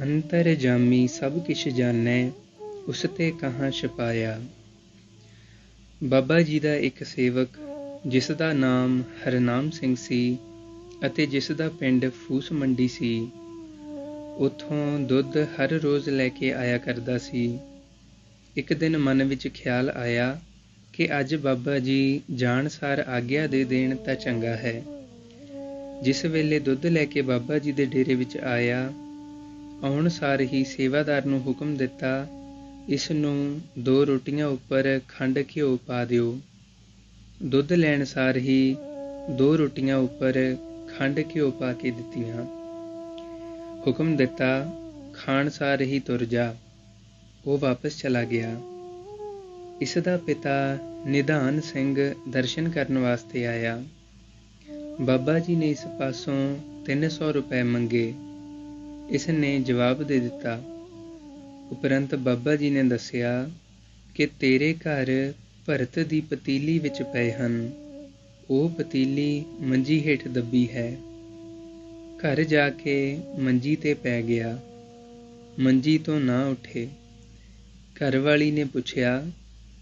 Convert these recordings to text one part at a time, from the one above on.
अंतर जामी सब किश जानै, उस ते कहाँ छपाया। बाबा जी दा एक सेवक जिस दा नाम हरनाम ਸਿੰਘ ਸੀ ਅਤੇ ਜਿਸ ਦਾ ਪਿੰਡ ਫੂਸ ਮੰਡੀ ਸੀ, ਉੱਥੋਂ ਦੁੱਧ ਹਰ ਰੋਜ਼ ਲੈ ਕੇ ਆਇਆ ਕਰਦਾ ਸੀ। ਇੱਕ ਦਿਨ ਮਨ ਵਿੱਚ ਖਿਆਲ ਆਇਆ ਕਿ ਅੱਜ ਬਾਬਾ ਜੀ ਜਾਣ ਸਾਰ ਆਗਿਆ ਦੇ ਦੇਣ ਤਾਂ ਚੰਗਾ ਹੈ। ਜਿਸ ਵੇਲੇ ਦੁੱਧ ਲੈ ਕੇ ਬਾਬਾ ਜੀ ਦੇ ਡੇਰੇ ਵਿੱਚ ਆਇਆ, ਆਉਣ ਸਾਰ ਹੀ ਸੇਵਾਦਾਰ ਨੂੰ ਹੁਕਮ ਦਿੱਤਾ, ਇਸ ਨੂੰ 2 ਰੋਟੀਆਂ ਉੱਪਰ ਖੰਡ ਘਿਓ ਪਾ ਦਿਓ। ਦੁੱਧ ਲੈਣ ਸਾਰ ਹੀ 2 ਰੋਟੀਆਂ ਉੱਪਰ ਖੰਡ ਘਿਓ ਪਾ ਕੇ ਦਿੱਤੀਆਂ। ਹੁਕਮ ਦਿੱਤਾ, ਖਾਣ ਸਾਰ ਹੀ ਤੁਰ ਜਾ। ਉਹ ਵਾਪਸ ਚਲਾ ਗਿਆ। ਇਸ ਦਾ ਪਿਤਾ ਨਿਧਾਨ ਸਿੰਘ ਦਰਸ਼ਨ ਕਰਨ ਵਾਸਤੇ ਆਇਆ। ਬਾਬਾ ਜੀ ਨੇ ਇਸ ਪਾਸੋਂ 300 ਰੁਪਏ ਮੰਗੇ। ਇਸ ਨੇ ਜਵਾਬ ਦੇ ਦਿੱਤਾ। ਉਪਰੰਤ ਬਾਬਾ ਜੀ ਨੇ ਦੱਸਿਆ ਕਿ ਤੇਰੇ ਘਰ ਭਰਤ ਦੀ ਪਤੀਲੀ ਵਿੱਚ ਪਏ ਹਨ। ਉਹ ਪਤੀਲੀ ਮੰਜੀ ਹੇਠ ਦੱਬੀ ਹੈ। ਘਰ ਜਾ ਕੇ ਮੰਜੀ ਤੇ ਪੈ ਗਿਆ। ਮੰਜੀ ਤੋਂ ਨਾ ਉੱਠੇ। ਘਰ ਵਾਲੀ ਨੇ ਪੁੱਛਿਆ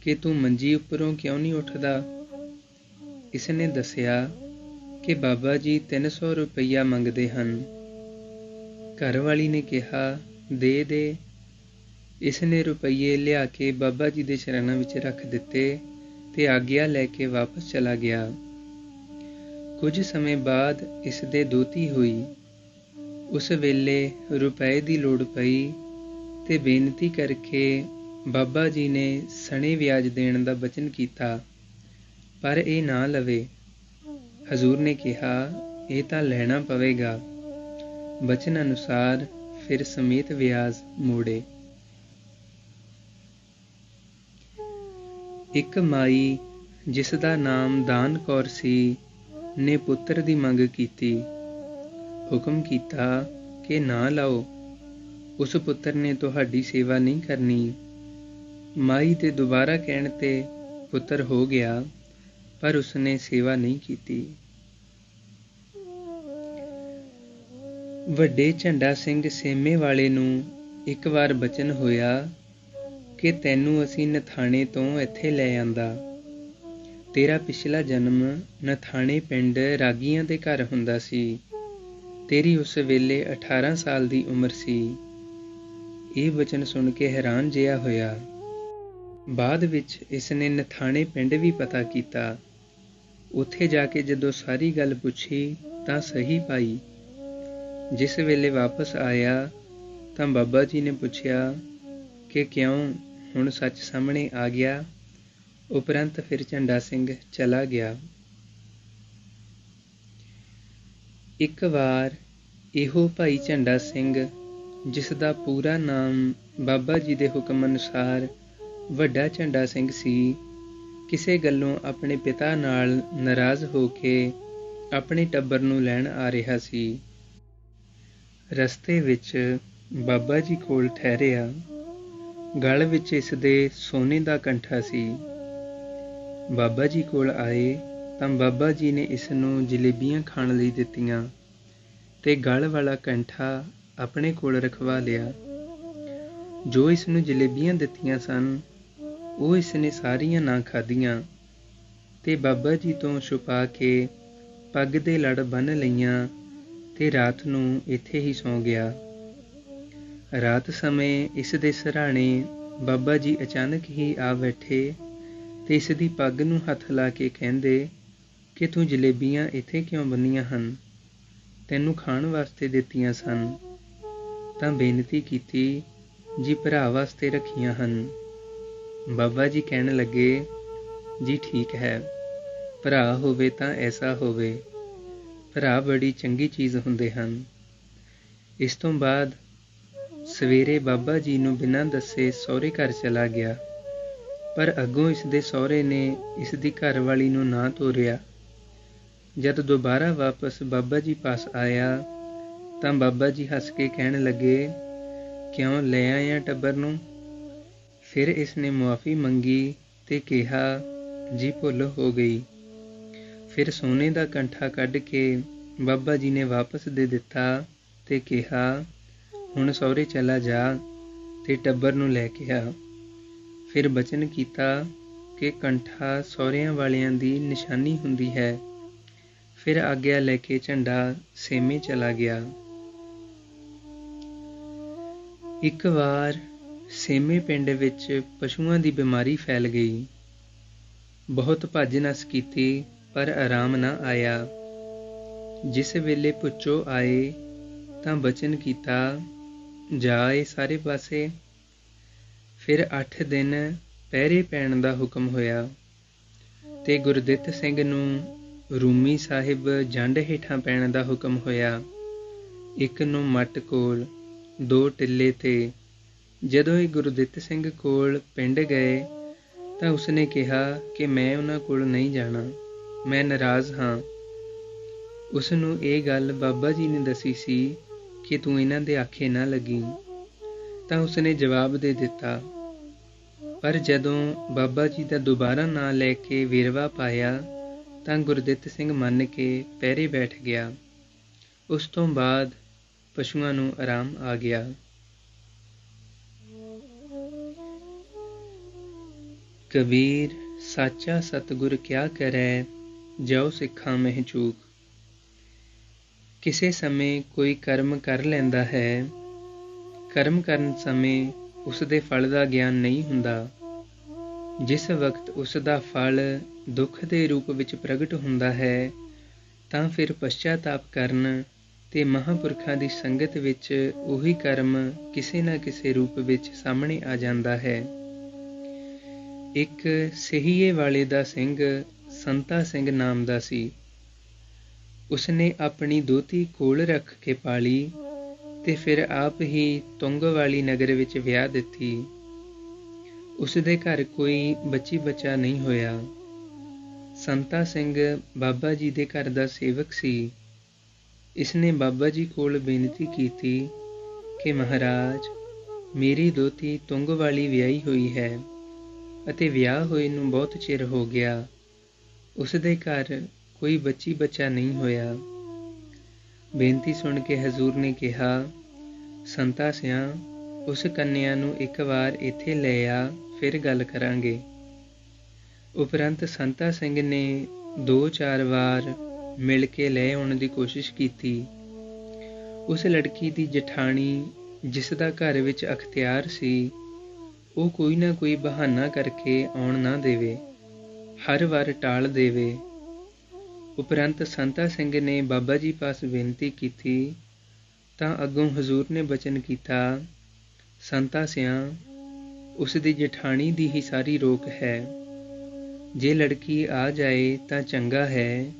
ਕਿ ਤੂੰ ਮੰਜੀ ਉੱਪਰੋਂ ਕਿਉਂ ਨਹੀਂ ਉੱਠਦਾ। ਇਸ ਨੇ ਦੱਸਿਆ ਕਿ ਬਾਬਾ ਜੀ 300 ਰੁਪਈਆ ਮੰਗਦੇ ਹਨ। ਘਰ ਵਾਲੀ ਨੇ ਕਿਹਾ, ਦੇ ਦੇ। ਇਸ ਨੇ ਰੁਪਈਏ ਲਿਆ ਕੇ ਬਾਬਾ ਜੀ ਦੇ ਚਰਨਾਂ ਵਿੱਚ ਰੱਖ ਦਿੱਤੇ ਤੇ ਆਗਿਆ ਲੈ ਕੇ ਵਾਪਸ ਚਲਾ ਗਿਆ। ਕੁਝ ਸਮੇਂ ਬਾਅਦ ਇਸ ਦੇ ਦੋਹਤੀ ਹੋਈ। ਉਸ ਵੇਲੇ ਰੁਪਏ ਦੀ ਲੋੜ ਪਈ ਤੇ ਬੇਨਤੀ ਕਰਕੇ ਬਾਬਾ ਜੀ ਨੇ ਸਣੇ ਵਿਆਜ ਦੇਣ ਦਾ ਬਚਨ ਕੀਤਾ, ਪਰ ਇਹ ਨਾ ਲਵੇ। ਹਜ਼ੂਰ ਨੇ ਕਿਹਾ, ਇਹ ਤਾਂ ਲੈਣਾ ਪਵੇਗਾ। ਬਚਨ ਅਨੁਸਾਰ ਫਿਰ ਸਮੇਤ ਵਿਆਜ ਮੋੜੇ। ਇੱਕ ਮਾਈ ਜਿਸ ਦਾ ਨਾਮ ਦਾਨ ਕੌਰ ਸੀ, ਨੇ ਪੁੱਤਰ ਦੀ ਮੰਗ ਕੀਤੀ। ਹੁਕਮ ਕੀਤਾ ਕਿ ਨਾ ਲਾਓ, ਉਸ ਪੁੱਤਰ ਨੇ ਤੁਹਾਡੀ ਸੇਵਾ ਨਹੀਂ ਕਰਨੀ। ਮਾਈ ਦੇ ਦੁਬਾਰਾ ਕਹਿਣ ਤੇ ਪੁੱਤਰ ਹੋ ਗਿਆ, ਪਰ ਉਸਨੇ ਸੇਵਾ ਨਹੀਂ ਕੀਤੀ। ਵੱਡੇ ਝੰਡਾ ਸਿੰਘ ਸੇਮੇ ਵਾਲੇ ਨੂੰ ਇੱਕ ਵਾਰ ਬਚਨ ਹੋਇਆ ਕਿ ਤੈਨੂੰ ਅਸੀਂ ਨਥਾਣੇ ਤੋਂ ਇੱਥੇ ਲੈ ਆਂਦਾ। ਤੇਰਾ ਪਿਛਲਾ ਜਨਮ ਨਥਾਣੇ ਪਿੰਡ ਰਾਗੀਆਂ ਦੇ ਘਰ ਹੁੰਦਾ ਸੀ। ਤੇਰੀ ਉਸ ਵੇਲੇ 18 ਸਾਲ ਦੀ ਉਮਰ ਸੀ। ਇਹ ਬਚਨ ਸੁਣ ਕੇ ਹੈਰਾਨ ਜਿਹਾ ਹੋਇਆ। ਬਾਅਦ ਵਿੱਚ ਇਸ ਨੇ ਨਥਾਣੇ ਪਿੰਡ ਵੀ ਪਤਾ ਕੀਤਾ। ਉੱਥੇ ਜਾ ਕੇ ਜਦੋਂ ਸਾਰੀ ਗੱਲ ਪੁੱਛੀ ਤਾਂ ਸਹੀ ਪਾਈ। ਜਿਸ ਵੇਲੇ ਵਾਪਸ ਆਇਆ ਤਾਂ ਬਾਬਾ ਜੀ ਨੇ ਪੁੱਛਿਆ ਕਿ ਕਿਉਂ, ਹੁਣ ਸੱਚ ਸਾਹਮਣੇ ਆ ਗਿਆ। ਉਪਰੰਤ ਫਿਰ ਝੰਡਾ ਸਿੰਘ ਚਲਾ ਗਿਆ। ਇੱਕ ਵਾਰ ਇਹੋ ਭਾਈ ਝੰਡਾ ਸਿੰਘ, ਜਿਸ ਦਾ ਪੂਰਾ ਨਾਮ ਬਾਬਾ ਜੀ ਦੇ ਹੁਕਮ ਅਨੁਸਾਰ ਵੱਡਾ ਝੰਡਾ ਸਿੰਘ ਸੀ, ਕਿਸੇ ਗੱਲੋਂ ਆਪਣੇ ਪਿਤਾ ਨਾਲ ਨਾਰਾਜ਼ ਹੋ ਕੇ ਆਪਣੇ ਟੱਬਰ ਨੂੰ ਲੈਣ ਆ ਰਿਹਾ ਸੀ। ਰਸਤੇ ਵਿੱਚ ਬਾਬਾ ਜੀ ਕੋਲ ਠਹਿਰਿਆ। ਗਲ ਵਿੱਚ ਇਸ ਦੇ ਸੋਨੇ ਦਾ ਕੰਠਾ ਸੀ। ਬਾਬਾ ਜੀ ਕੋਲ ਆਏ ਤਾਂ ਬਾਬਾ ਜੀ ਨੇ ਇਸ ਨੂੰ ਜਲੇਬੀਆਂ ਖਾਣ ਲਈ ਦਿੱਤੀਆਂ ਤੇ ਗਲ ਵਾਲਾ ਕੰਠਾ ਆਪਣੇ ਕੋਲ ਰਖਵਾ ਲਿਆ। ਜੋ ਇਸ ਨੂੰ ਜਲੇਬੀਆਂ ਦਿੱਤੀਆਂ ਸਨ, ਉਹ ਇਸ ਨੇ ਸਾਰੀਆਂ ਨਾ ਖਾਧੀਆਂ ਤੇ ਬਾਬਾ ਜੀ ਤੋਂ ਛੁਪਾ ਕੇ ਪੱਗ ਦੇ ਲੜ ਬੰਨ੍ਹ ਲਈਆਂ ਤੇ ਰਾਤ ਨੂੰ ਇੱਥੇ ਹੀ ਸੌਂ ਗਿਆ। ਰਾਤ ਸਮੇਂ ਇਸ ਦੇ ਸਿਰਹਾਣੇ ਬਾਬਾ ਜੀ ਅਚਾਨਕ ਹੀ ਆ ਬੈਠੇ ਤੇ ਇਸ ਦੀ ਪੱਗ ਨੂੰ ਹੱਥ ਲਾ ਕੇ ਕਹਿੰਦੇ ਕਿ ਤੂੰ ਜਲੇਬੀਆਂ ਇੱਥੇ ਕਿਉਂ ਬੰਨ੍ਹੀਆਂ ਹਨ? ਤੈਨੂੰ ਖਾਣ ਵਾਸਤੇ ਦਿੱਤੀਆਂ ਸਨ। ਤਾਂ ਬੇਨਤੀ ਕੀਤੀ, ਜੀ ਭਰਾ ਵਾਸਤੇ ਰੱਖੀਆਂ ਹਨ। ਬਾਬਾ ਜੀ ਕਹਿਣ ਲੱਗੇ, ਜੀ ਠੀਕ ਹੈ, ਭਰਾ ਹੋਵੇ ਤਾਂ ਐਸਾ ਹੋਵੇ। ਭਰਾ ਬੜੀ ਚੰਗੀ ਚੀਜ਼ ਹੁੰਦੇ ਹਨ। ਇਸ ਤੋਂ ਬਾਅਦ ਸਵੇਰੇ ਬਾਬਾ ਜੀ ਨੂੰ ਬਿਨਾਂ ਦੱਸੇ ਸਹੁਰੇ ਘਰ ਚਲਾ ਗਿਆ, ਪਰ ਅੱਗੋਂ ਇਸ ਦੇ ਸਹੁਰੇ ਨੇ ਇਸ ਦੀ ਘਰਵਾਲੀ ਨੂੰ ਨਾ ਤੋਰਿਆ। ਜਦ ਦੁਬਾਰਾ ਵਾਪਸ ਬਾਬਾ ਜੀ ਪਾਸ ਆਇਆ ਤਾਂ ਬਾਬਾ ਜੀ ਹੱਸ ਕੇ ਕਹਿਣ ਲੱਗੇ, ਕਿਉਂ ਲੈ ਆਇਆ ਟੱਬਰ ਨੂੰ? ਫਿਰ ਇਸ ਨੇ ਮੁਆਫੀ ਮੰਗੀ ਤੇ ਕਿਹਾ, ਜੀ ਭੁੱਲ ਹੋ ਗਈ। ਫਿਰ ਸੋਨੇ ਦਾ ਕੰਠਾ ਕੱਢ ਕੇ ਬਾਬਾ ਜੀ ਨੇ ਵਾਪਸ ਦੇ ਦਿੱਤਾ ਤੇ ਕਿਹਾ, ਹੁਣ ਸਹੁਰੇ ਚਲਾ ਜਾ ਤੇ ਟੱਬਰ ਨੂੰ ਲੈ ਕੇ ਆ। ਫਿਰ ਬਚਨ ਕੀਤਾ ਕਿ ਕੰਠਾ ਸਹੁਰਿਆਂ ਵਾਲਿਆਂ ਦੀ ਨਿਸ਼ਾਨੀ ਹੁੰਦੀ ਹੈ। ਫਿਰ ਆਗਿਆ ਲੈ ਕੇ ਝੰਡਾ ਸੇਮੇ ਚਲਾ ਗਿਆ। ਇੱਕ ਵਾਰ ਸੇਮੇ ਪਿੰਡ ਵਿੱਚ ਪਸ਼ੂਆਂ ਦੀ ਬਿਮਾਰੀ ਫੈਲ ਗਈ। ਬਹੁਤ ਭੱਜ ਨੱਸ ਕੀਤੀ ਪਰ ਆਰਾਮ ਨਾ ਆਇਆ। ਜਿਸ ਵੇਲੇ ਪੁੱਚੋ ਆਏ ਤਾਂ ਬਚਨ ਕੀਤਾ, ਜਾ ਏ ਸਾਰੇ ਪਾਸੇ। ਫਿਰ 8 ਦਿਨ ਪਹਿਰੇ ਪੈਣ ਦਾ ਹੁਕਮ ਹੋਇਆ ਤੇ ਗੁਰਦਿੱਤ ਸਿੰਘ ਨੂੰ ਰੂਮੀ ਸਾਹਿਬ ਜੰਡ ਹੇਠਾਂ ਪੈਣ ਦਾ ਹੁਕਮ ਹੋਇਆ। ਇੱਕ ਨੂੰ ਮੱਟ ਕੋਲ 2 ਟਿੱਲੇ ਤੇ। ਜਦੋਂ ਇਹ ਗੁਰਦਿੱਤ ਸਿੰਘ ਕੋਲ ਪਿੰਡ ਗਏ ਤਾਂ ਉਸਨੇ ਕਿਹਾ ਕਿ ਮੈਂ ਉਹਨਾਂ ਕੋਲ ਨਹੀਂ ਜਾਣਾ, ਮੈਂ ਨਾਰਾਜ਼ ਹਾਂ। ਉਸ ਨੂੰ ਇਹ ਗੱਲ ਬਾਬਾ ਜੀ ਨੇ ਦੱਸੀ ਸੀ ਕਿ ਤੂੰ ਇਹਨਾਂ ਦੇ ਆਖੇ ਨਾ ਲੱਗੀ। ਤਾਂ ਉਸਨੇ ਜਵਾਬ ਦੇ ਦਿੱਤਾ। ਪਰ ਜਦੋਂ ਬਾਬਾ ਜੀ ਦਾ ਦੁਬਾਰਾ ਨਾਂ ਲੈ ਕੇ ਵੇਰਵਾ ਪਾਇਆ ਤਾਂ ਗੁਰਦਿੱਤ ਸਿੰਘ ਮੰਨ ਕੇ ਪਹਿਰੇ ਬੈਠ ਗਿਆ। ਉਸ ਤੋਂ ਬਾਅਦ ਪਸ਼ੂਆਂ ਨੂੰ ਆਰਾਮ ਆ ਗਿਆ। ਕਬੀਰ ਸਾਚਾ ਸਤਿਗੁਰ ਕਿਆ ਕਰੈ, ਜਾਉ ਸਿੱਖਾਂ ਮਹਿ ਚੂਕ। ਕਿਸੇ ਸਮੇਂ ਕੋਈ ਕਰਮ ਕਰ ਲੈਂਦਾ ਹੈ। ਕਰਮ ਕਰਨ ਸਮੇਂ ਉਸ ਦੇ ਫਲ ਦਾ ਗਿਆਨ ਨਹੀਂ ਹੁੰਦਾ। ਜਿਸ ਵਕਤ ਉਸ ਦਾ ਫਲ ਦੁੱਖ ਦੇ ਰੂਪ ਵਿੱਚ ਪ੍ਰਗਟ ਹੁੰਦਾ ਹੈ ਤਾਂ ਫਿਰ ਪਛਚਾਤਾਪ ਕਰਨ ਤੇ ਮਹਾਂਪੁਰਖਾਂ ਦੀ ਸੰਗਤ ਵਿੱਚ ਉਹੀ ਕਰਮ ਕਿਸੇ ਨਾ ਕਿਸੇ ਰੂਪ ਵਿੱਚ ਸਾਹਮਣੇ ਆ ਜਾਂਦਾ ਹੈ। ਇੱਕ ਸਹੀਏ ਵਾਲੇ ਦਾ ਸਿੰਘ ਸੰਤਾ ਸਿੰਘ ਨਾਮ ਦਾ ਸੀ। ਉਸਨੇ ਆਪਣੀ ਦੋਹਤੀ ਕੋਲ ਰੱਖ ਕੇ ਪਾਲੀ ਤੇ ਫਿਰ ਆਪ ਹੀ ਤੁੰਗਵਾਲੀ ਨਗਰ ਵਿੱਚ ਵਿਆਹ ਦਿੱਤੀ। ਉਸਦੇ ਘਰ ਕੋਈ ਬੱਚੀ ਬੱਚਾ ਨਹੀਂ ਹੋਇਆ। ਸੰਤਾ ਸਿੰਘ ਬਾਬਾ ਜੀ ਦੇ ਘਰ ਦਾ ਸੇਵਕ ਸੀ। ਇਸਨੇ ਬਾਬਾ ਜੀ ਕੋਲ ਬੇਨਤੀ ਕੀਤੀ ਕਿ ਮਹਾਰਾਜ, ਮੇਰੀ ਦੋਹਤੀ ਤੁੰਗਵਾਲੀ ਵਿਆਹੀ ਹੋਈ ਹੈ ਅਤੇ ਵਿਆਹ ਹੋਏ ਨੂੰ ਬਹੁਤ ਚਿਰ ਹੋ ਗਿਆ। ਉਸਦੇ ਘਰ ਕੋਈ ਬੱਚੀ ਬੱਚਾ ਨਹੀਂ ਹੋਇਆ। ਬੇਨਤੀ ਸੁਣ ਕੇ ਹਜ਼ੂਰ ਨੇ ਕਿਹਾ, ਸੰਤਾ ਸਿਆਂ, ਉਸ ਕੰਨਿਆ ਨੂੰ ਇੱਕ ਵਾਰ ਇੱਥੇ ਲੈ ਆ, ਫਿਰ ਗੱਲ ਕਰਾਂਗੇ। ਉਪਰੰਤ ਸੰਤਾ ਸਿੰਘ ਨੇ 2-4 ਵਾਰ ਮਿਲ ਕੇ ਲੈ ਆਉਣ ਦੀ ਕੋਸ਼ਿਸ਼ ਕੀਤੀ। ਉਸ ਲੜਕੀ ਦੀ ਜਠਾਣੀ ਜਿਸ ਦਾ ਘਰ ਵਿੱਚ ਅਖਤਿਆਰ ਸੀ, ਉਹ ਕੋਈ ਨਾ ਕੋਈ ਬਹਾਨਾ ਕਰਕੇ ਆਉਣ ਨਾ ਦੇਵੇ, ਹਰ ਵਾਰ ਟਾਲ ਦੇਵੇ। ਉਪਰੰਤ ਸੰਤਾ ਸਿੰਘ ਨੇ ਬਾਬਾ ਜੀ ਪਾਸ ਬੇਨਤੀ ਕੀਤੀ ਤਾਂ ਅੱਗੋਂ ਹਜ਼ੂਰ ਨੇ ਬਚਨ ਕੀਤਾ, ਸੰਤਾ ਸਿਆਂ, ਉਸ ਦੀ ਜਠਾਣੀ ਦੀ ਹੀ ਸਾਰੀ ਰੋਕ ਹੈ। ਜੇ ਲੜਕੀ ਆ ਜਾਏ ਤਾਂ ਚੰਗਾ ਹੈ,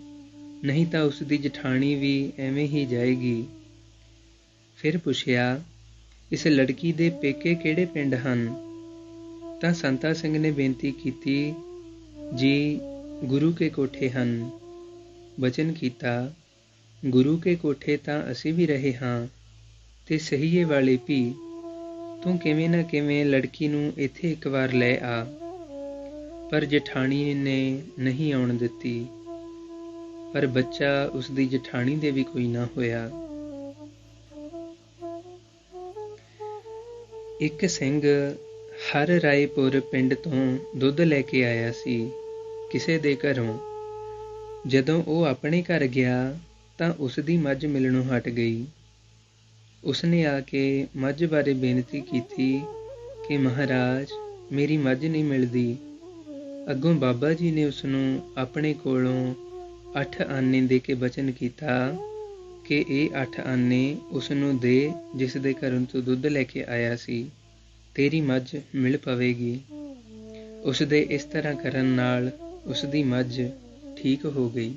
ਨਹੀਂ ਤਾਂ ਉਸ ਦੀ ਜਠਾਣੀ ਵੀ ਐਵੇਂ ਹੀ ਜਾਏਗੀ। ਫਿਰ ਪੁੱਛਿਆ, ਇਸ ਲੜਕੀ ਦੇ ਪੇਕੇ ਕਿਹੜੇ ਪਿੰਡ ਹਨ? ਤਾਂ ਸੰਤਾ ਸਿੰਘ ਨੇ ਬੇਨਤੀ ਕੀਤੀ, ਜੀ ਗੁਰੂ ਕੇ ਕੋਠੇ ਹਨ। ਬਚਨ ਕੀਤਾ, ਗੁਰੂ ਕੇ ਕੋਠੇ ਤਾਂ ਅਸੀਂ ਵੀ ਰਹੇ ਹਾਂ ਤੇ ਸਹੀਏ ਵਾਲੇ ਵੀ। ਤੂੰ ਕਿਵੇਂ ਨਾ ਕਿਵੇਂ ਲੜਕੀ ਨੂੰ ਇੱਥੇ ਇੱਕ ਵਾਰ ਲੈ ਆ। ਪਰ ਜਠਾਣੀ ਨੇ ਨਹੀਂ ਆਉਣ ਦਿੱਤੀ। ਪਰ ਬੱਚਾ ਉਸ ਦੀ ਜਠਾਣੀ ਦੇ ਵੀ ਕੋਈ ਨਾ ਹੋਇਆ। ਇੱਕ ਸਿੰਘ ਹਰ ਰਾਏਪੁਰ ਪਿੰਡ ਤੋਂ ਦੁੱਧ ਲੈ ਕੇ ਆਇਆ ਸੀ ਕਿਸੇ ਦੇ ਘਰੋਂ। ਜਦੋਂ ਉਹ ਆਪਣੇ ਘਰ ਗਿਆ ਤਾਂ ਉਸ ਦੀ ਮੱਝ ਮਿਲਣੋਂ ਹਟ ਗਈ। ਉਸਨੇ ਆ ਕੇ ਮੱਝ ਬਾਰੇ ਬੇਨਤੀ ਕੀਤੀ ਕਿ ਮਹਾਰਾਜ, ਮੇਰੀ ਮੱਝ ਨਹੀਂ ਮਿਲਦੀ। ਅੱਗੋਂ ਬਾਬਾ ਜੀ ਨੇ ਉਸ ਨੂੰ ਆਪਣੇ ਕੋਲੋਂ 8 ਆਨੇ ਦੇ ਕੇ ਬਚਨ ਕੀਤਾ ਕਿ ਇਹ 8 ਆਨੇ ਉਸ ਨੂੰ ਦੇ ਜਿਸ ਦੇ ਘਰੋਂ ਤੂੰ ਦੁੱਧ ਲੈ ਕੇ ਆਇਆ ਸੀ, ਤੇਰੀ ਮੱਝ ਮਿਲ ਪਵੇਗੀ। ਉਸ ਦੇ ਇਸ ਤਰ੍ਹਾਂ ਕਰਨ ਨਾਲ ਉਸ ਦੀ ਮੱਝ ਠੀਕ ਹੋ ਗਈ।